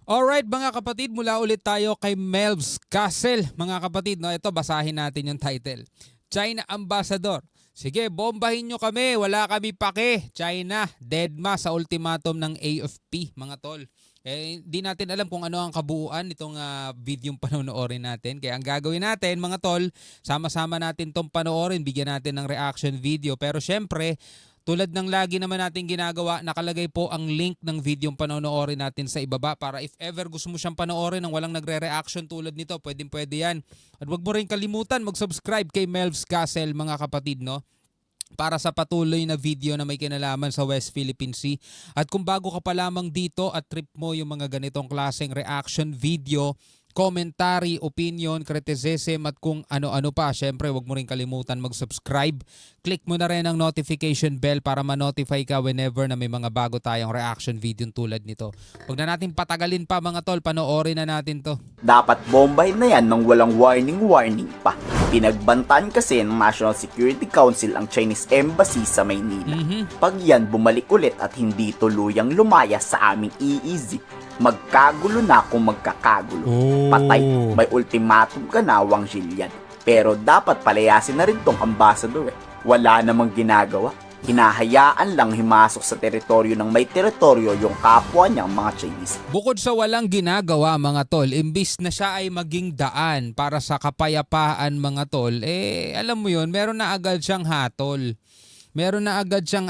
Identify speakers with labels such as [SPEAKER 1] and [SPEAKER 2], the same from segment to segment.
[SPEAKER 1] Alright mga kapatid, mula ulit tayo kay Melv's Castle. Mga kapatid, no, ito basahin natin yung title. China Ambassador. Sige, bombahin nyo kami, wala kami pake. China, deadma sa ultimatum ng AFP, mga tol. Di natin alam kung ano ang kabuuan nitong videong panonoorin natin. Kaya ang gagawin natin, mga tol, sama-sama natin tong panoorin, bigyan natin ng reaction video. Pero syempre, tulad ng lagi naman natin ginagawa, nakalagay po ang link ng video panonoorin natin sa ibaba para if ever gusto mo siyang panoorin nang walang nagre-reaction tulad nito, pwedeng-pwede yan. At wag mo rin kalimutan mag-subscribe kay Melv's Castle, mga kapatid, no? Para sa patuloy na video na may kinalaman sa West Philippine Sea. At kung bago ka pa lamang dito at trip mo yung mga ganitong klaseng reaction video, commentary, opinion, criticism at kung ano-ano pa, syempre wag mo rin kalimutan mag-subscribe. Click mo na rin ang notification bell para ma-notify ka whenever na may mga bago tayong reaction video tulad nito. Huwag na natin patagalin pa mga tol, panoorin na natin to.
[SPEAKER 2] Dapat bombahin na yan nang walang warning pa. Pinagbantaan kasi ng National Security Council ang Chinese Embassy sa Maynila. Pag yan bumalik ulit at hindi tuluyang lumaya sa aming EEZ, magkagulo na kung magkakagulo. Patay, may ultimatum ka na, Wang Zhilian. Pero dapat palayasin na rin tong ambassador eh. Wala namang ginagawa. Hinahayaan lang himasok sa teritoryo ng may teritoryo yung kapwa niyang mga Chinese.
[SPEAKER 1] Bukod sa walang ginagawa mga tol, imbis na siya ay maging daan para sa kapayapaan mga tol, alam mo yun, meron na agad siyang hatol. Meron na agad siyang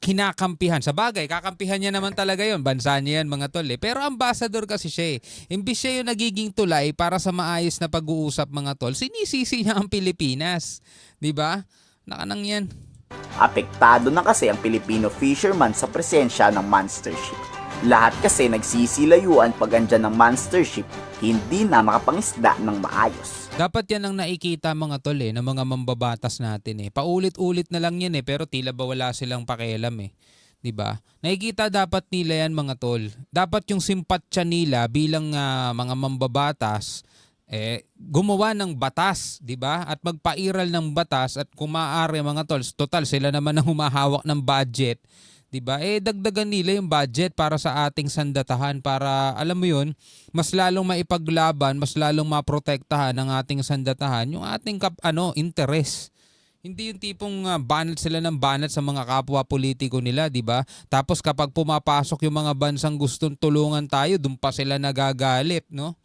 [SPEAKER 1] kinakampihan. Sa bagay, kakampihan niya naman talaga yon, bansa niya yan mga tol. Pero ambassador kasi siya Imbis siya yung nagiging tulay para sa maayos na pag-uusap mga tol, sinisisi niya ang Pilipinas. Diba? Nakanang yan.
[SPEAKER 2] Apektado na kasi ang Filipino fisherman sa presensya ng monster ship. Lahat kasi nagsisilayuan pag andyan ng monster ship, hindi na makapangisda ng maayos.
[SPEAKER 1] Dapat yan ang nakikita mga tol ng mga mambabatas natin Paulit-ulit na lang yan pero tila ba wala silang pakialam 'Di ba? Nakikita dapat nila yan mga tol. Dapat yung simpatya nila bilang mga mambabatas gumawa ng batas, 'di ba? At magpairal ng batas at kung maaari mga tol, total sila naman ang humahawak ng budget. 'Di ba? Dagdagan nila yung budget para sa ating sandatahan para alam mo 'yun, mas lalong maipaglaban, mas lalong maprotektahan ng ating sandatahan yung ating interes. Hindi yung tipong banat sila ng banat sa mga kapwa politiko nila, 'di ba? Tapos kapag pumapasok yung mga bansang gustong tulungan tayo, doon pa sila nagagalit, no?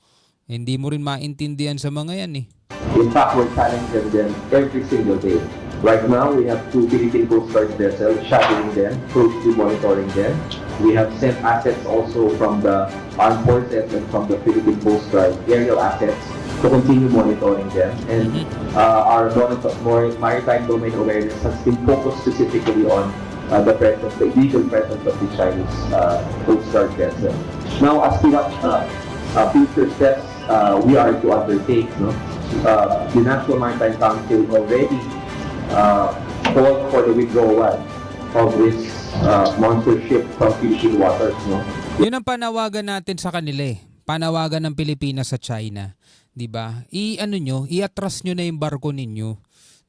[SPEAKER 1] Hindi mo rin maintindihan sa mga yan
[SPEAKER 3] In fact, we're challenging them every single day. Right now, we have 2 Philippine Coast Guard vessels shadowing them, closely monitoring them. We have sent assets also from the armed forces and from the Philippine Coast Guard aerial assets to continue monitoring them. And our maritime domain awareness has been focused specifically on the illegal presence of the Chinese Coast Guard vessel. Now, as to what future steps we are to undertake, the National Maritime Council already called for the withdrawal of this monster ship from Philippine waters.
[SPEAKER 1] Yun ang panawagan natin sa kanila Panawagan ng Pilipinas sa China. 'Di ba? I-atras nyo na yung barko ninyo.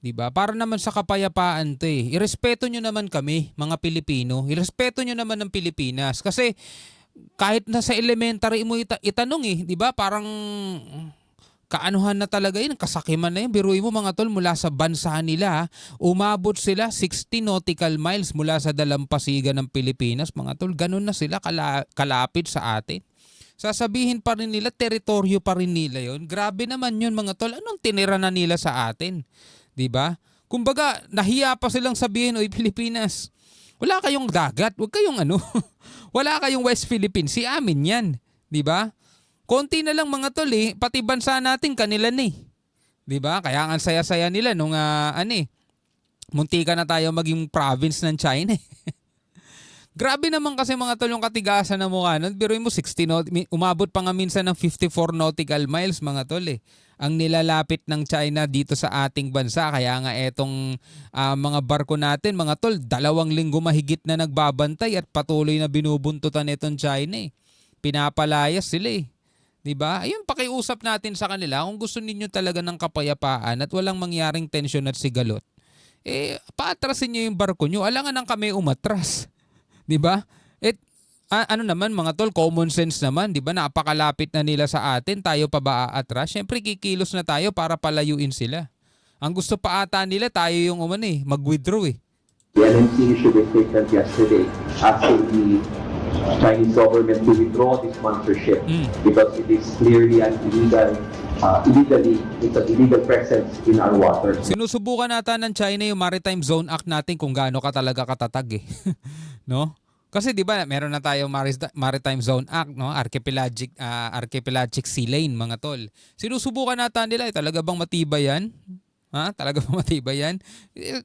[SPEAKER 1] 'Di ba? Para naman sa kapayapaan 'to Irespeto nyo naman kami, mga Pilipino. Irespeto nyo naman ng Pilipinas kasi kahit nasa elementary mo itanong 'di ba? Parang kaanuhan na talaga yun, kasakiman na yun. Biruin mo mga tol, mula sa bansa nila, umabot sila 60 nautical miles mula sa dalampasigan ng Pilipinas. Mga tol, ganun na sila kalapit sa atin. Sasabihin pa rin nila, teritoryo pa rin nila yun. Grabe naman yun mga tol, anong tinira na nila sa atin? 'Di ba? Kumbaga, nahiya pa silang sabihin, oy Pilipinas, wala kayong dagat, wag kayong wala kayong West Philippine Sea, amin yan. 'Di ba? Konti na lang mga tol pati bansa natin kanila 'Di ba? Kaya ang saya-saya nila nung muntika na tayo maging province ng China Grabe naman kasi mga tol yung katigasan ng mukha nun. Biruin mo 60 umabot pa nga minsan ng 54 nautical miles mga tol ang nilalapit ng China dito sa ating bansa. Kaya nga etong mga barko natin mga tol, 2 linggo mahigit na nagbabantay at patuloy na binubuntutan itong China Pinapalayas sila 'Di ba? Ayun, pakiusap natin sa kanila kung gusto ninyo talaga ng kapayapaan at walang mangyaring tensyon at sigalot. Paatrasin niyo yung barko niyo. Alangan nang kami umatras. 'Di ba? ano naman mga tol, common sense naman, 'di ba? Napakalapit na nila sa atin, tayo pa ba aatras? Syempre kikilos na tayo para palayuin sila. Ang gusto pa ata nila tayo yung mag-withdraw eh.
[SPEAKER 3] The NMC issued a statement yesterday asking the Chinese government to withdraw this sponsorship because it is clearly an it's an illegal presence in our waters.
[SPEAKER 1] Sinusubukan nata ng China yung Maritime Zone Act natin kung gaano ka talaga katatag eh. No? Kasi 'di ba, meron na tayong Maritime Zone Act, no? Archipelagic Sea Lane, mga tol. Sinusubukan nata nila, talaga bang matibay 'yan? Ha? Talaga bang matibay 'yan?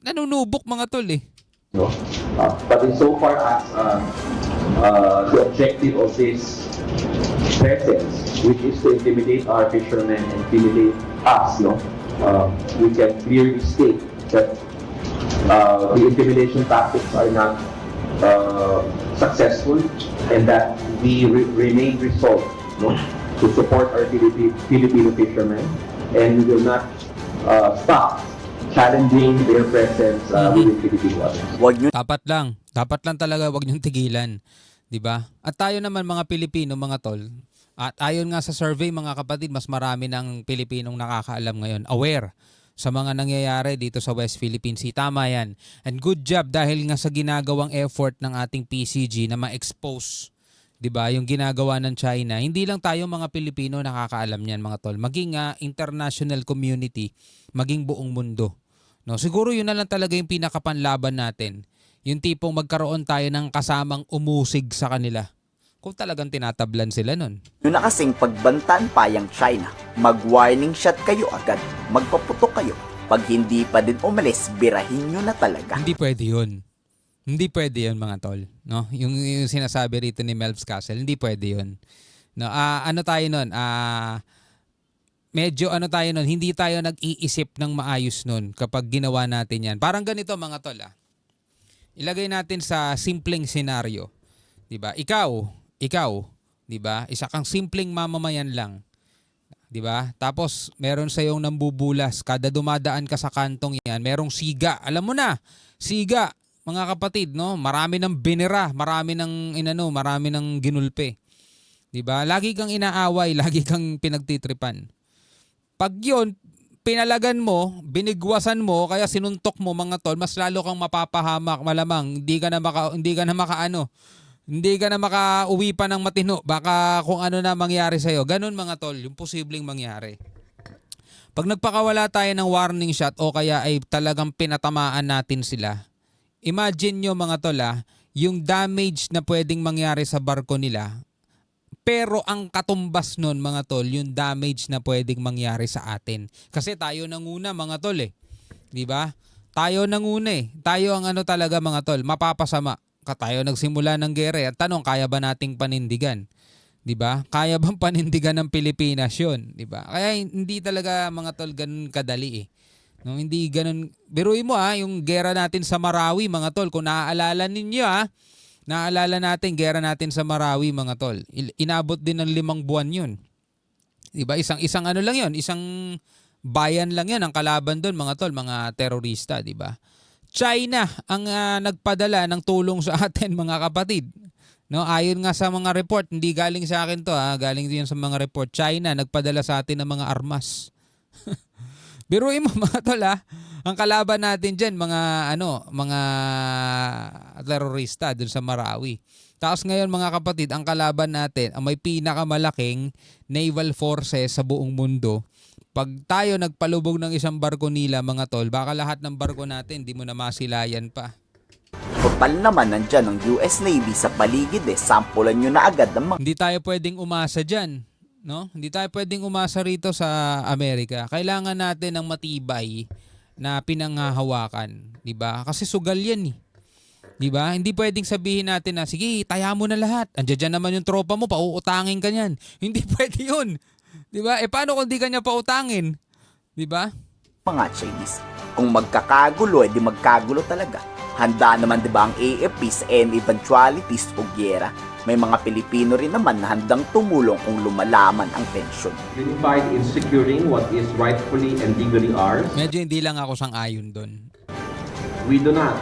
[SPEAKER 1] Nanunubok mga tol eh.
[SPEAKER 3] No? But insofar as the objective of this presence, which is to intimidate our fishermen and intimidate us, no? We can clearly state that the intimidation tactics are not successful and that we remain resolved, no? To support our Filipino fishermen, and we will not stop challenging their presence within Philippine waters.
[SPEAKER 2] Huwag nyo
[SPEAKER 1] Dapat lang talaga, wag niyong tigilan, 'di ba? At tayo naman mga Pilipino, mga tol, at ayon nga sa survey mga kapatid, mas marami ng Pilipinong nakakaalam ngayon, aware sa mga nangyayari dito sa West Philippine Sea. Tama yan. And good job dahil nga sa ginagawang effort ng ating PCG na ma-expose, 'di ba, yung ginagawa ng China. Hindi lang tayo mga Pilipino nakakaalam niyan, mga tol. Maging international community, maging buong mundo. No, siguro yun na lang talaga yung pinakapanlaban natin. Yung tipong magkaroon tayo ng kasamang umusig sa kanila. Kung talagang tinatablan sila nun.
[SPEAKER 2] nyo na kasing pagbantaan pa yung China. Mag-warning shot kayo agad. Magpaputok kayo. Pag hindi pa din umalis, birahin nyo na talaga.
[SPEAKER 1] Hindi pwede yun. Hindi pwede yun, mga tol. No? Yung sinasabi rito ni Melvs Castle, hindi pwede yun. No, ano tayo nun? Medyo tayo nun, hindi tayo nag-iisip ng maayos nun kapag ginawa natin yan. Parang ganito, mga tol. Ilagay natin sa simpleng senaryo. 'Di ba? Ikaw, 'di ba? Isa kang simpleng mamamayan lang. 'Di ba? Tapos meron sa iyong nambubulas, kada dumadaan ka sa kantong 'yan, merong siga. Alam mo na, siga, mga kapatid, no? Marami ng binira, marami ng ginulpe. 'Di ba? Lagi kang inaaway, lagi kang pinagtitripan. Pag 'yon pinalagan mo, binigwasan mo, kaya sinuntok mo, mga tol, mas lalo kang mapapahamak, malamang hindi ka na makauwi pa ng matino. Baka kung ano na mangyari sa'yo. Ganun, mga tol, yung posibleng mangyari. Pag nagpakawala tayo ng warning shot o kaya ay talagang pinatamaan natin sila, imagine nyo, mga tol, yung damage na pwedeng mangyari sa barko nila. Pero ang katumbas nun, mga tol, yung damage na pwedeng mangyari sa atin. Kasi tayo nanguna, mga tol eh. 'Di ba? Tayo nanguna eh. Tayo ang talaga, mga tol, mapapasama. Tayo nagsimula ng gera. At tanong, kaya ba nating panindigan? 'Di ba? Kaya bang panindigan ng Pilipinas 'yon, 'di ba? Kaya hindi talaga, mga tol, ganun kadali eh. No, hindi ganun. Biruin mo yung gera natin sa Marawi, mga tol, kung naaalala ninyo naalala natin, gera natin sa Marawi, mga tol. Inabot din ng 5 buwan 'yun. 'Di ba? Isang lang 'yon, isang bayan lang 'yan ang kalaban doon, mga tol, mga terorista, 'di ba? China ang nagpadala ng tulong sa atin, mga kapatid. No, ayon nga sa mga report, hindi galing sa akin 'to, galing din sa mga report. China nagpadala sa atin ng mga armas. Biruin mo, mga tol, ang kalaban natin diyan, mga terorista dun sa Marawi. Tapos ngayon, mga kapatid, ang kalaban natin ang may pinakamalaking naval forces sa buong mundo. Pag tayo nagpalubog ng isang barko nila, mga tol, baka lahat ng barko natin di mo na masilayan pa.
[SPEAKER 2] Total naman nandyan ng US Navy sa paligid sampulan nyo na agad ng mga
[SPEAKER 1] Hindi tayo pwedeng umasa dyan. No? Hindi tayo pwedeng umasa rito sa Amerika. Kailangan natin ng matibay na pinanghahawakan, 'di ba? Kasi sugal 'yan eh. 'Di ba? Hindi pwedeng sabihin natin na sige, taya mo na lahat. Andiyan naman yung tropa mo, pauutangin ka niyan. Hindi pwede 'yun. 'Di ba? Paano kung di ka niya pautangin? 'Di ba?
[SPEAKER 2] Chinese. Kung magkakagulo, edi magkagulo talaga. Handa naman 'di ba ang AFP sa any eventualities o gyera? May mga Pilipino rin naman na handang tumulong kung lumalaman ang tensyon.
[SPEAKER 3] Unified in securing what is rightfully and legally ours.
[SPEAKER 1] Medyo hindi lang ako sang-ayon doon.
[SPEAKER 3] We do not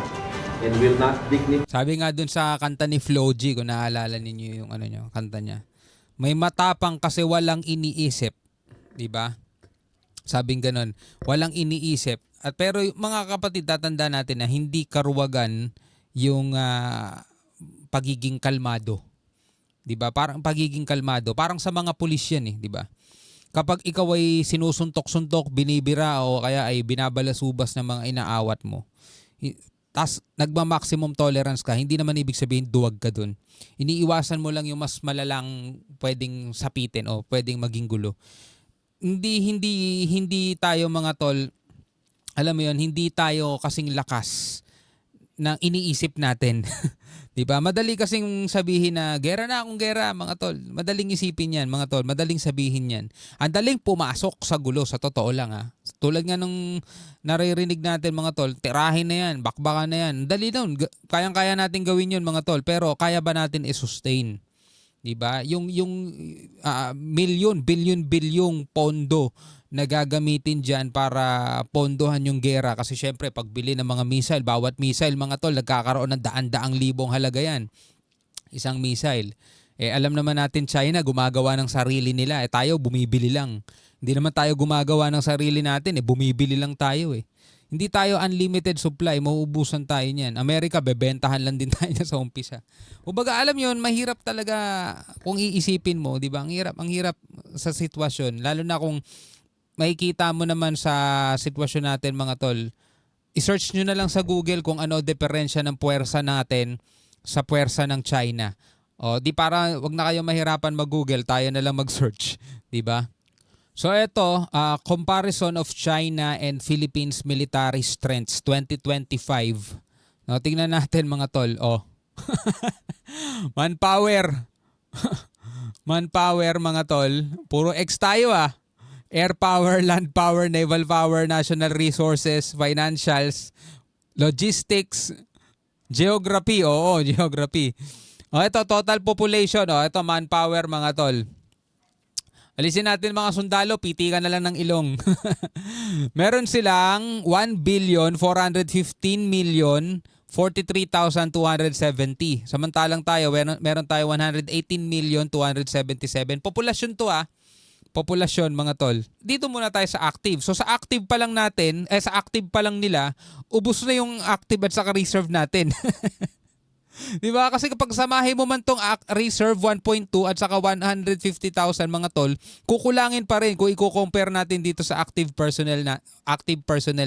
[SPEAKER 3] and will not dignify
[SPEAKER 1] Sabi nga dun sa kanta ni Flo G, kung naalala ninyo yung ano nyo, kanta niya. May matapang kasi walang iniisip. Diba? Sabing ganun. Walang iniisip. At pero mga kapatid, tatanda natin na hindi karuwagan yung pagiging kalmado. 'Di ba? Parang pagiging kalmado, parang sa mga pulis 'yan eh, 'di ba? Kapag ikaw ay sinusuntok-suntok, binibira o kaya ay binabalasubas ng mga inaawat mo, tas nagma-maximum tolerance ka, hindi naman ibig sabihin duwag ka dun. Iniiwasan mo lang yung mas malalang pwedeng sapitin o pwedeng maging gulo. Hindi tayo mga tol, alam mo 'yon, hindi tayo kasing lakas ng iniisip natin. 'Di ba? Madali kasing sabihin na gera na akong gera, mga tol. Madaling isipin 'yan, mga tol. Madaling sabihin 'yan. Ang daling pumasok sa gulo, sa totoo lang ha. Tulad nga nung naririnig natin, mga tol, tirahin na 'yan, bakbakan na 'yan. Dali doon. Kayang-kaya natin gawin 'yun, mga tol, pero kaya ba natin i-sustain? 'Di ba? Yung bilyon pondo na gagamitin dyan para pondohan yung gera. Kasi syempre, pagbili ng mga missile, bawat missile, mga tol, nagkakaroon ng daan-daang libong halaga yan. Isang missile. Alam naman natin, China, gumagawa ng sarili nila. Tayo, bumibili lang. Hindi naman tayo gumagawa ng sarili natin. Bumibili lang tayo eh. Hindi tayo unlimited supply, mauubusan tayo niyan. Amerika, bebentahan lang din tayo sa umpisa. Kumbaga, alam yon, mahirap talaga kung iisipin mo, di ba? Ang hirap sa sitwasyon. Lalo na kung makikita mo naman sa sitwasyon natin, mga tol, i-search nyo na lang sa Google kung ano diferensya ng puwersa natin sa puwersa ng China. O, di para wag na kayo mahirapan mag-Google, tayo na lang mag-search. Di ba? So ito, comparison of China and Philippines military strengths 2025. No, tingnan natin, mga tol. Manpower. Manpower, mga tol. Puro X tayo ah. Air power, land power, naval power, national resources, financials, logistics, geography. Oo, geography. Ito, total population. Ito, manpower, mga tol. Alisin natin mga sundalo, pitikan na lang ng ilong. Meron silang 1,415,043,270. Samantalang tayo, meron tayo 118,277. Populasyon to ah. Populasyon, mga tol. Dito muna tayo sa active. So sa active pa lang natin, sa active pa lang nila, ubos na yung active at saka reserve natin. Di ba? Kasi kapag samahin mo man tong reserve 1.2 at saka 150,000, mga tol, kukulangin pa rin kung i-compare natin dito sa active personnel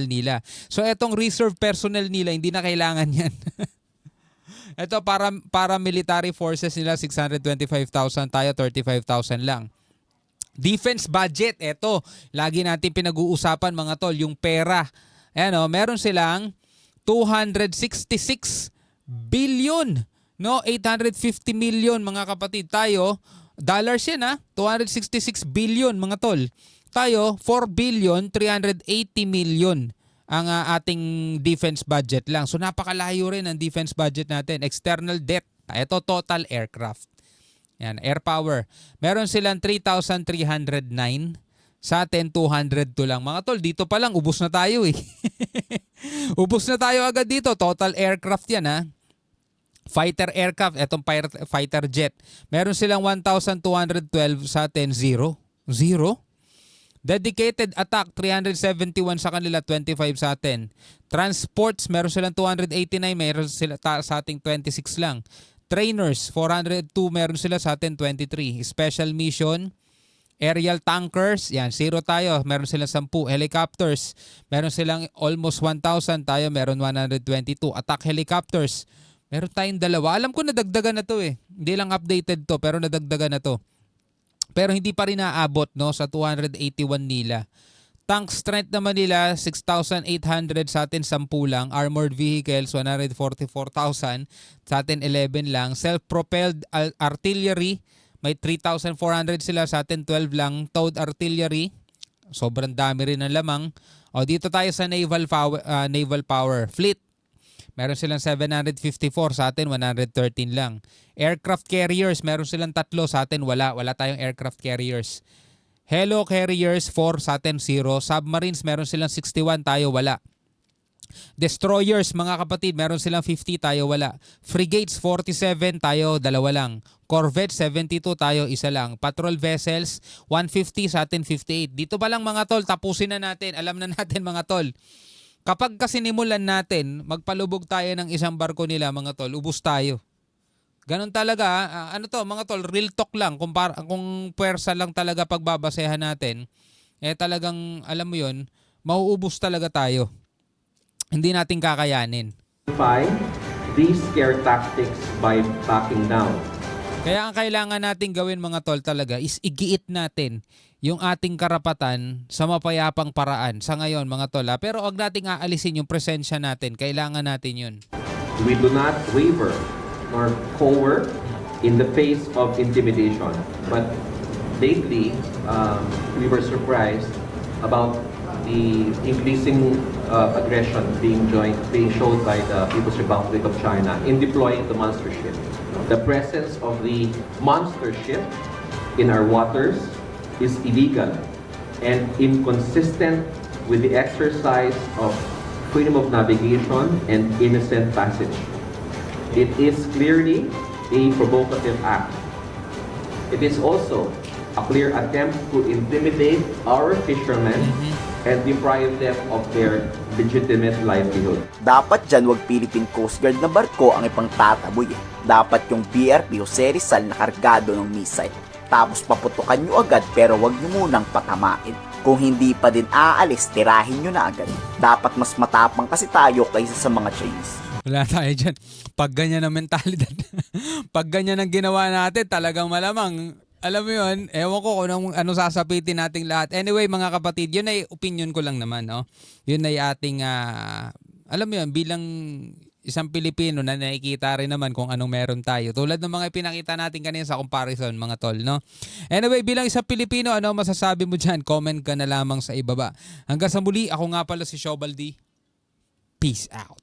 [SPEAKER 1] nila. So etong reserve personnel nila, hindi na kailangan yan. Ito para military forces nila 625,000, tayo 35,000 lang. Defense budget, eto, lagi natin pinag-uusapan, mga tol, yung pera. Ayan meron silang 266 billion, no? 850 million, mga kapatid. Tayo, dollars yan 266 billion, mga tol. Tayo, 4,380 million ang ating defense budget lang. So napakalayo rin ang defense budget natin. External debt, eto, total aircraft. Yan, air power. Meron silang 3,309. Sa atin, 202 lang. Mga tol, dito pa lang, ubos na tayo eh. Ubos na tayo agad dito. Total aircraft yan Fighter aircraft, etong fighter jet. Meron silang 1,212, sa atin, 0. Dedicated attack, 371 sa kanila, 25 sa atin. Transports, meron silang 289, meron sila sa ating 26 lang. Trainers, 402, meron sila, sa atin 23. Special mission, aerial tankers, yan, 0 tayo, meron silang 10. Helicopters, meron silang almost 1,000, tayo meron 122. Attack helicopters, meron tayong 2. Alam ko nadagdagan na to eh. Hindi lang updated to, pero nadagdagan na to. Pero hindi pa rin naabot sa 281 nila. Tank strength naman nila, 6,800, sa atin 10 lang. Armored vehicles, 144,000, sa atin 11 lang. Self-propelled artillery, may 3,400 sila, sa atin 12 lang. Towed artillery, sobrang dami rin ng lamang. Dito tayo sa naval power. Fleet, meron silang 754, sa atin 113 lang. Aircraft carriers, meron silang 3, sa atin wala tayong aircraft carriers. Hello carriers, 4, sa atin 0. Submarines, meron silang 61, tayo wala. Destroyers, mga kapatid, meron silang 50, tayo wala. Frigates, 47, tayo dalawa lang. Corvette, 72, tayo isa lang. Patrol vessels, 150, sa atin 58. Dito pa lang mga tol, tapusin na natin. Alam na natin mga tol. Kapag kasi sinimulan natin, magpalubog tayo ng isang barko nila mga tol, ubos tayo. Ganon talaga, ano to mga tol, real talk lang. Kung puwersa lang talaga pagbabasehan natin, talagang alam mo yun, mauubos talaga tayo. Hindi natin kakayanin.
[SPEAKER 3] These scare tactics by backing down.
[SPEAKER 1] Kaya ang kailangan natin gawin mga tol talaga is igiit natin yung ating karapatan sa mapayapang paraan sa ngayon mga tol. Pero wag nating aalisin yung presensya natin. Kailangan natin yun.
[SPEAKER 3] We do not waver nor cower in the face of intimidation. But lately, we were surprised about the increasing aggression being shown by the People's Republic of China in deploying the monster ship. The presence of the monster ship in our waters is illegal and inconsistent with the exercise of freedom of navigation and innocent passage. It is clearly a provocative act. It is also a clear attempt to intimidate our fishermen and deprive them of their legitimate livelihood.
[SPEAKER 2] Dapat dyan wag Philippine Coast Guard na barko ang ipangtataboy. Dapat yung BRP o Jose Rizal na kargado ng missile. Tapos paputukan nyo agad pero wag nyo munang patamain. Kung hindi pa din aalis, tirahin nyo na agad. Dapat mas matapang kasi tayo kaysa sa mga Chinese.
[SPEAKER 1] Wala tayo dyan. Pag ganyan ang mentalidad, pag ganyan ang ginawa natin, talagang malamang, alam mo yun, ewan ko kung ano sasapitin nating lahat. Anyway, mga kapatid, yun ay opinion ko lang naman. No? Yun ay ating, alam mo yun, bilang isang Pilipino na nakikita rin naman kung anong meron tayo. Tulad ng mga pinakita natin kanina sa comparison, mga tol. No? Anyway, bilang isang Pilipino, ano masasabi mo dyan? Comment ka na lamang sa ibaba. Hanggang sa muli, ako nga pala si Shobaldi. Peace out.